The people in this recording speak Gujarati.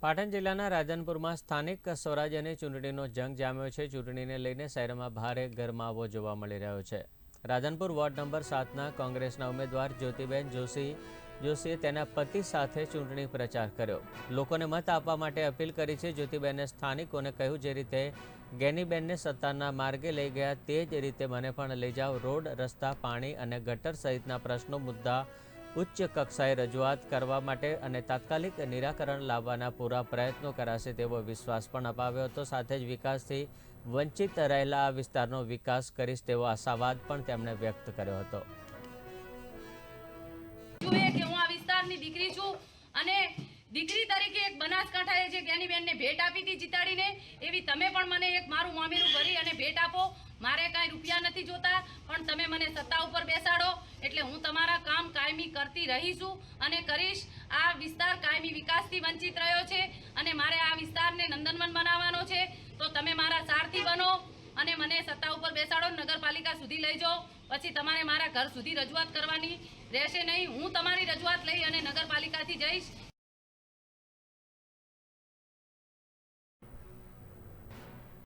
પાટણ જિલ્લાના રાધનપુરમાં સ્થાનિક સ્વરાજ્યની ચૂંટણીનો જંગ જામ્યો છે। ચૂંટણીને લઈને શહેરમાં ભારે ગરમાવો જોવા મળી રહ્યો છે। રાધનપુર વોર્ડ નંબર 7ના કોંગ્રેસના ઉમેદવાર જ્યોતિબેન જોશીએ તેના પતિ સાથે ચૂંટણી પ્રચાર કર્યો। લોકોને મત આપવા માટે અપીલ કરી છે। જ્યોતિબેને સ્થાનિકોને કહ્યું, જે રીતે ગેનીબેનને સત્તાના માર્ગે લઈ ગયા તે જ રીતે મને પણ લઈ જાઓ। રોડ, રસ્તા, પાણી અને ગટર સહિતના પ્રશ્નો મુદ્દા ઉચ્ચ કક્ષાએ રજૂઆત કરવા માટે અને તાત્કાલિક નિરાકરણ લાવવાના પૂરા પ્રયત્નો કરાશે તેવો વિશ્વાસ પણ અપાવ્યો હતો। સાથે જ વિકાસથી વંચિત રહેલા આ વિસ્તારનો વિકાસ કરીશ તેવો આશાવાદ પણ તેમણે વ્યક્ત કર્યો હતો। હું આ વિસ્તારની દીકરી છું અને દીકરી તરીકે એક બનાસકાંઠાએ જે જ્ઞાનીબેનને ભેટ આપી હતી જીતાડીને, એવી તમે પણ મને એક મારું મામેરું ભરી અને ભેટ આપો। મારે કાંઈ રૂપિયા નથી જોતા, પણ તમે મને સત્તા ઉપર બેસાડો એટલે હું તમારા કામ કાયમી કરતી રહીશું અને કરીશ। આ વિસ્તાર કાયમી વિકાસથી વંચિત રહ્યો છે અને મારે આ વિસ્તારને નંદનવન બનાવવાનો છે, તો તમે મારા સારથી બનો અને મને સત્તા ઉપર બેસાડો, નગરપાલિકા સુધી લઈ જાઓ। પછી તમારે મારા ઘર સુધી રજૂઆત કરવાની રહેશે નહીં। હું તમારી રજૂઆત લઈ અને નગરપાલિકાથી જઈશ